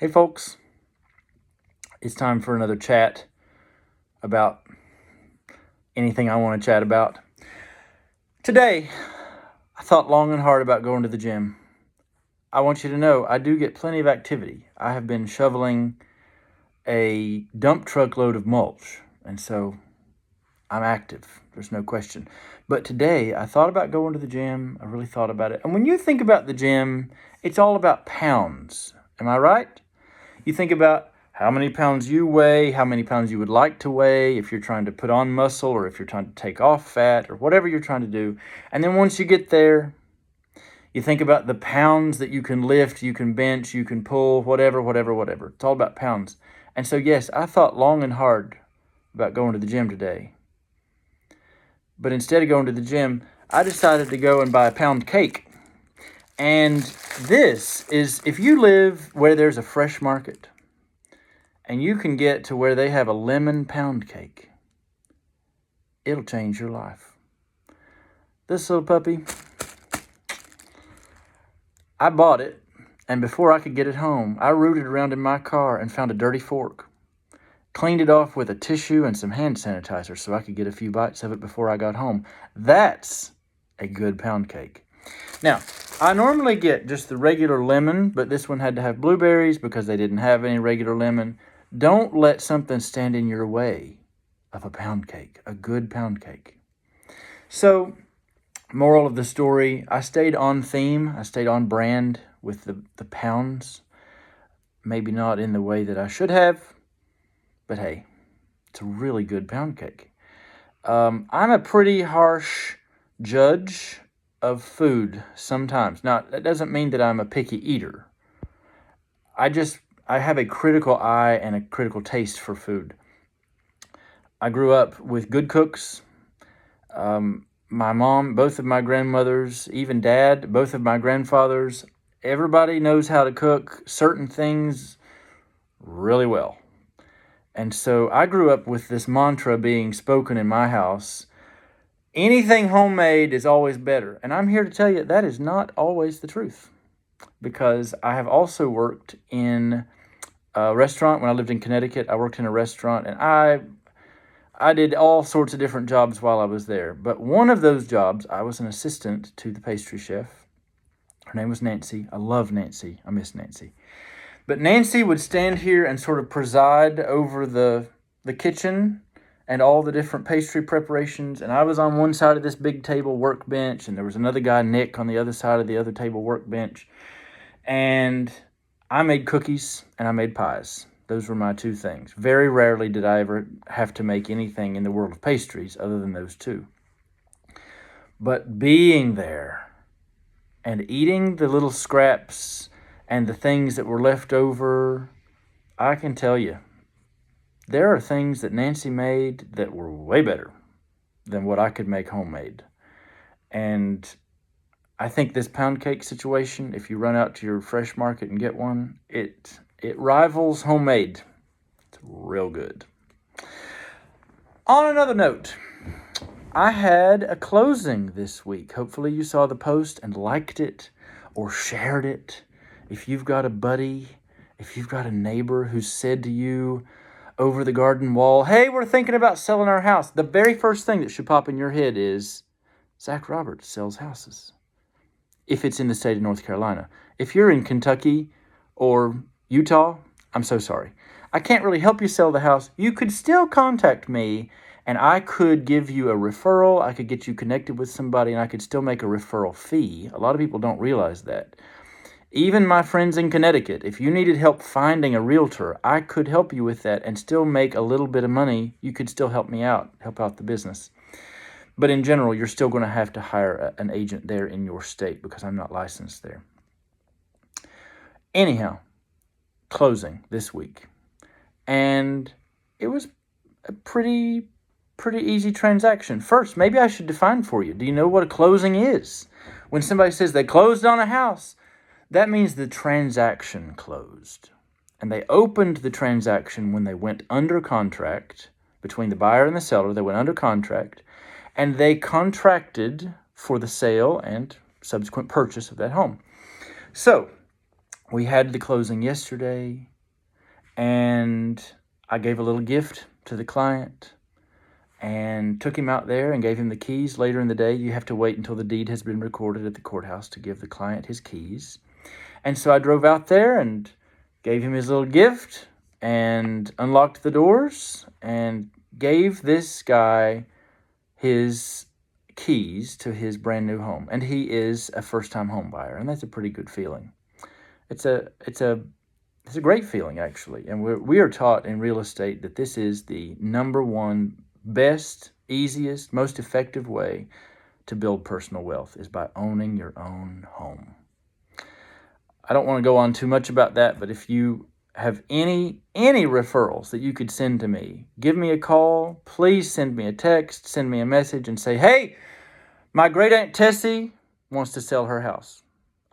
Hey folks, it's time for another chat about anything I want to chat about. Today, I thought long and hard about going to the gym. I want you to know I do get plenty of activity. I have been shoveling a dump truck load of mulch, and so I'm active. There's no question. But today, I thought about going to the gym. I really thought about it. And when you think about the gym, it's all about pounds. Am I right? You think about how many pounds you weigh, how many pounds you would like to weigh, if you're trying to put on muscle or if you're trying to take off fat or whatever you're trying to do. And then once you get there, you think about the pounds that you can lift, you can bench, you can pull, whatever. It's all about pounds. And so, yes, I thought long and hard about going to the gym today. But instead of going to the gym, I decided to go and buy a pound cake. And this is, if you live where there's a fresh market and you can get to where they have a lemon pound cake, it'll change your life. This little puppy, I bought it, and before I could get it home, I rooted around in my car and found a dirty fork, cleaned it off with a tissue and some hand sanitizer so I could get a few bites of it before I got home. That's a good pound cake. Now, I normally get just the regular lemon, but this one had to have blueberries because they didn't have any regular lemon. Don't let something stand in your way of a pound cake, a good pound cake. So, moral of the story, I stayed on theme. I stayed on brand with the pounds. Maybe not in the way that I should have, but hey, it's a really good pound cake. I'm a pretty harsh judge of food sometimes. Now, that doesn't mean that I'm a picky eater. I have a critical eye and a critical taste for food. I grew up with good cooks. My mom, both of my grandmothers, even dad, both of my grandfathers, everybody knows how to cook certain things really well. And so I grew up with this mantra being spoken in my house: anything homemade is always better. And I'm here to tell you that is not always the truth, because I have also worked in a restaurant. When I lived in Connecticut, I worked in a restaurant, and I did all sorts of different jobs while I was there. But one of those jobs, I was an assistant to the pastry chef. Her name was Nancy. I love Nancy. I miss Nancy. But Nancy would stand here and sort of preside over the kitchen and all the different pastry preparations. And I was on one side of this big table workbench, and there was another guy, Nick, on the other side of the other table workbench. And I made cookies and I made pies. Those were my two things. Very rarely did I ever have to make anything in the world of pastries other than those two. But being there and eating the little scraps and the things that were left over, I can tell you, there are things that Nancy made that were way better than what I could make homemade. And I think this pound cake situation, if you run out to your fresh market and get one, it rivals homemade. It's real good. On another note, I had a closing this week. Hopefully you saw the post and liked it or shared it. If you've got a buddy, if you've got a neighbor who said to you over the garden wall, hey, we're thinking about selling our house, the very first thing that should pop in your head is, Zach Roberts sells houses. If it's in the state of North Carolina. If you're in Kentucky or Utah, I'm so sorry. I can't really help you sell the house. You could still contact me, and I could give you a referral. I could get you connected with somebody, and I could still make a referral fee. A lot of people don't realize that. Even my friends in Connecticut, if you needed help finding a realtor, I could help you with that and still make a little bit of money. You could still help me out, help out the business. But in general, you're still going to have to hire an agent there in your state because I'm not licensed there. Anyhow, closing this week. And it was a pretty easy transaction. First, maybe I should define for you. Do you know what a closing is? When somebody says they closed on a house, that means the transaction closed. And they opened the transaction when they went under contract between the buyer and the seller. They went under contract, and they contracted for the sale and subsequent purchase of that home. So we had the closing yesterday. And I gave a little gift to the client and took him out there and gave him the keys. Later in the day, you have to wait until the deed has been recorded at the courthouse to give the client his keys. And so I drove out there and gave him his little gift and unlocked the doors and gave this guy his keys to his brand new home. And he is a first-time home buyer, and that's a pretty good feeling. It's a great feeling, actually. And we are taught in real estate that this is the number one best, easiest, most effective way to build personal wealth is by owning your own home. I don't want to go on too much about that, but if you have any referrals that you could send to me, give me a call. Please send me a text, send me a message and say, hey, my great Aunt Tessie wants to sell her house.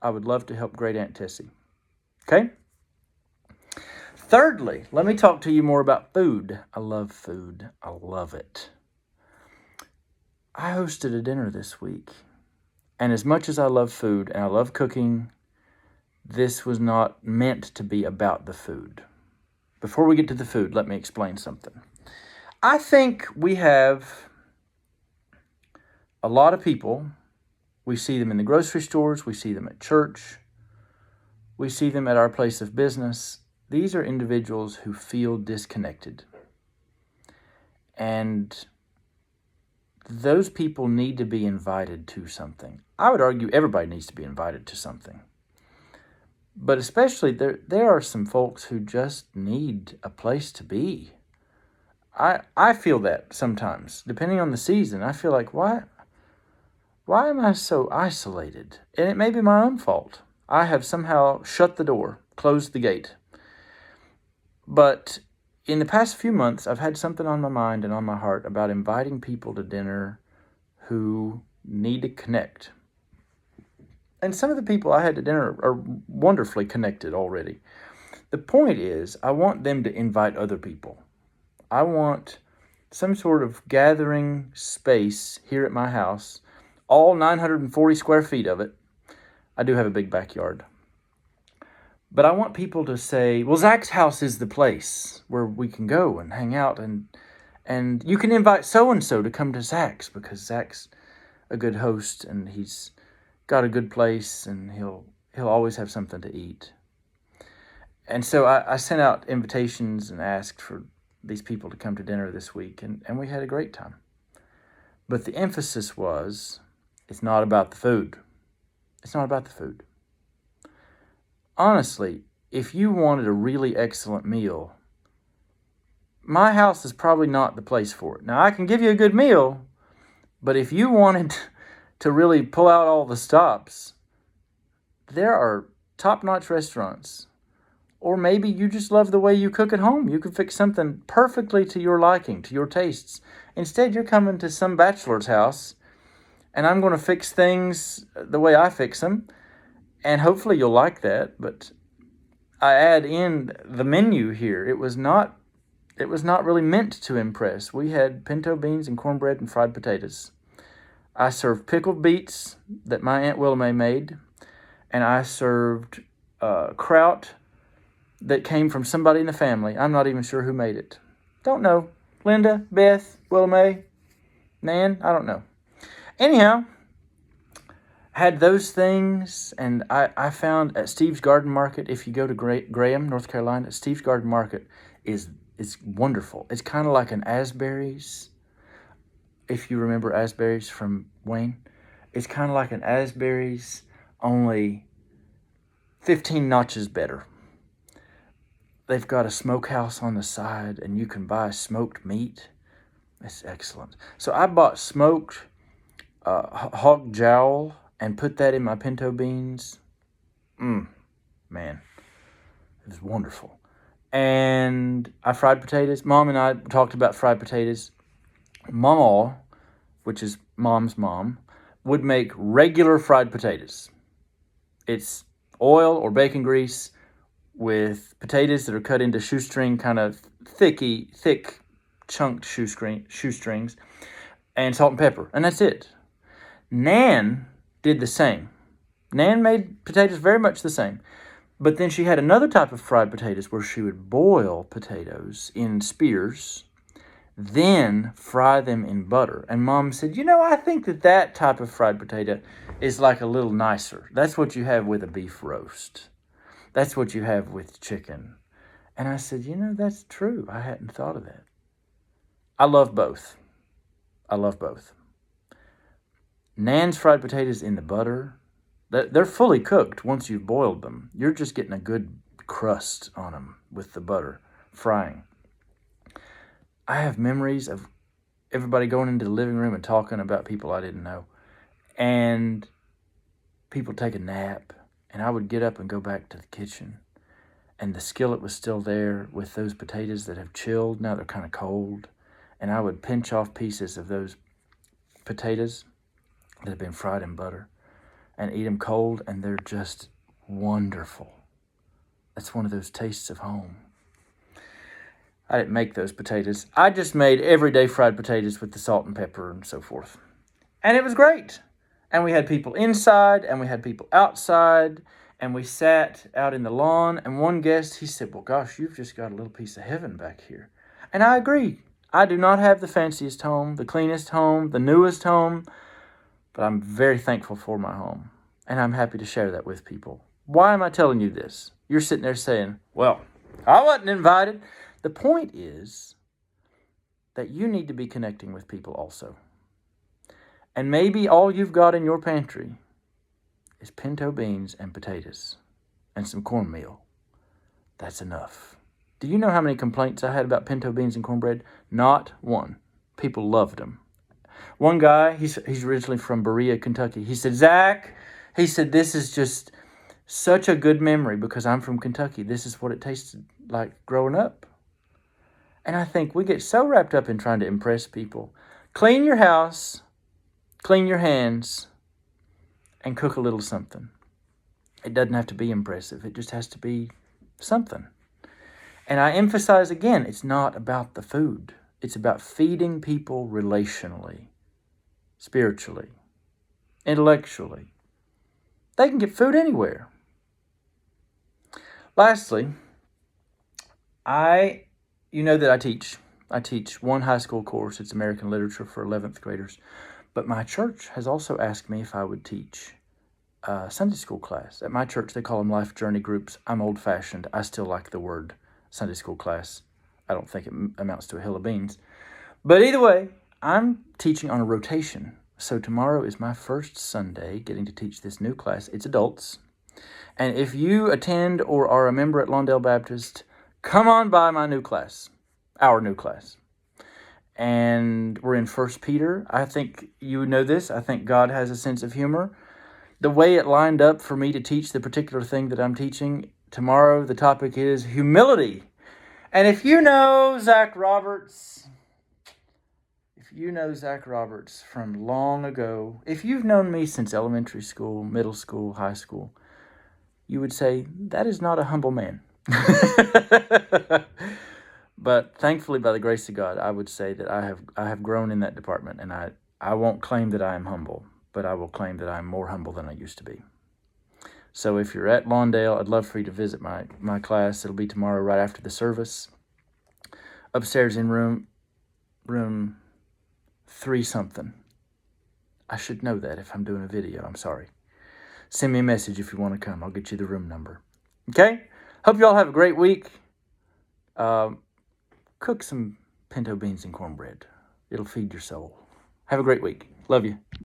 I would love to help great Aunt Tessie. Okay? Thirdly, let me talk to you more about food. I love food. I love it. I hosted a dinner this week. And as much as I love food and I love cooking, this was not meant to be about the food. Before we get to the food, let me explain something. I think we have a lot of people. We see them in the grocery stores. We see them at church. We see them at our place of business. These are individuals who feel disconnected. And those people need to be invited to something. I would argue everybody needs to be invited to something. But especially there are some folks who just need a place to be. I feel that sometimes, depending on the season. I feel like, why am I so isolated? And it may be my own fault. I have somehow shut the door, closed the gate. But in the past few months, I've had something on my mind and on my heart about inviting people to dinner who need to connect. And some of the people I had to dinner are wonderfully connected already. The point is, I want them to invite other people. I want some sort of gathering space here at my house, all 940 square feet of it. I do have a big backyard. But I want people to say, well, Zach's house is the place where we can go and hang out. And you can invite so-and-so to come to Zach's because Zach's a good host and he's got a good place and he'll always have something to eat. And so I sent out invitations and asked for these people to come to dinner this week. And we had a great time. But the emphasis was, it's not about the food. It's not about the food. Honestly, if you wanted a really excellent meal, my house is probably not the place for it. Now, I can give you a good meal, but if you wanted to really pull out all the stops, there are top-notch restaurants. Or maybe you just love the way you cook at home. You could fix something perfectly to your liking, to your tastes. Instead, you're coming to some bachelor's house, and I'm going to fix things the way I fix them. And hopefully you'll like that, but I add in the menu here. It was not really meant to impress. We had pinto beans and cornbread and fried potatoes. I served pickled beets that my Aunt Willamay made, and I served kraut that came from somebody in the family. I'm not even sure who made it. Don't know. Linda, Beth, Willamay, Nan, I don't know. Anyhow, had those things, and I found at Steve's Garden Market, if you go to Graham, North Carolina, Steve's Garden Market is wonderful. It's kind of like an Asbury's, if you remember Asbury's from Wayne. It's kind of like an Asbury's, only 15 notches better. They've got a smokehouse on the side, and you can buy smoked meat. It's excellent. So I bought smoked hog jowl and put that in my pinto beans. Man, it was wonderful. And I fried potatoes. Mom and I talked about fried potatoes. Mama, which is Mom's mom, would make regular fried potatoes. It's oil or bacon grease with potatoes that are cut into shoestring, kind of thick chunked shoestrings, and salt and pepper. And that's it. Nan did the same. Nan made potatoes very much the same. But then she had another type of fried potatoes where she would boil potatoes in spears, then fry them in butter. And Mom said, I think that type of fried potato is like a little nicer. That's what you have with a beef roast. That's what you have with chicken. And I said, that's true. I hadn't thought of that. I love both. Nan's fried potatoes in the butter, they're fully cooked once you've boiled them. You're just getting a good crust on them with the butter frying. I have memories of everybody going into the living room and talking about people I didn't know. And people take a nap. And I would get up and go back to the kitchen. And the skillet was still there with those potatoes that have chilled. Now they're kind of cold. And I would pinch off pieces of those potatoes that have been fried in butter and eat them cold. And they're just wonderful. That's one of those tastes of home. I didn't make those potatoes. I just made everyday fried potatoes with the salt and pepper and so forth. And it was great. And we had people inside and we had people outside. And we sat out in the lawn. And one guest, he said, well, gosh, you've just got a little piece of heaven back here. And I agree. I do not have the fanciest home, the cleanest home, the newest home. But I'm very thankful for my home. And I'm happy to share that with people. Why am I telling you this? You're sitting there saying, well, I wasn't invited. The point is that you need to be connecting with people also. And maybe all you've got in your pantry is pinto beans and potatoes and some cornmeal. That's enough. Do you know how many complaints I had about pinto beans and cornbread? Not one. People loved them. One guy, he's originally from Berea, Kentucky. He said, Zach, this is just such a good memory because I'm from Kentucky. This is what it tasted like growing up. And I think we get so wrapped up in trying to impress people. Clean your house, clean your hands, and cook a little something. It doesn't have to be impressive. It just has to be something. And I emphasize again, it's not about the food. It's about feeding people relationally, spiritually, intellectually. They can get food anywhere. Lastly, you know that I teach. I teach one high school course. It's American Literature for 11th graders. But my church has also asked me if I would teach a Sunday school class. At my church, they call them life journey groups. I'm old-fashioned. I still like the word Sunday school class. I don't think it amounts to a hill of beans. But either way, I'm teaching on a rotation. So tomorrow is my first Sunday getting to teach this new class. It's adults. And if you attend or are a member at Lawndale Baptist, come on by my new class, our new class. And we're in 1 Peter. I think you know this. I think God has a sense of humor. The way it lined up for me to teach the particular thing that I'm teaching, tomorrow the topic is humility. And if you know Zach Roberts from long ago, if you've known me since elementary school, middle school, high school, you would say, that is not a humble man. But thankfully, by the grace of God, I would say that I have grown in that department, and I won't claim that I am humble, but I will claim that I'm more humble than I used to be. So if you're at Lawndale, I'd love for you to visit my class. It'll be tomorrow right after the service. Upstairs in room 3-something. I should know that if I'm doing a video. I'm sorry. Send me a message if you want to come. I'll get you the room number. Okay? Hope you all have a great week. Cook some pinto beans and cornbread. It'll feed your soul. Have a great week. Love you.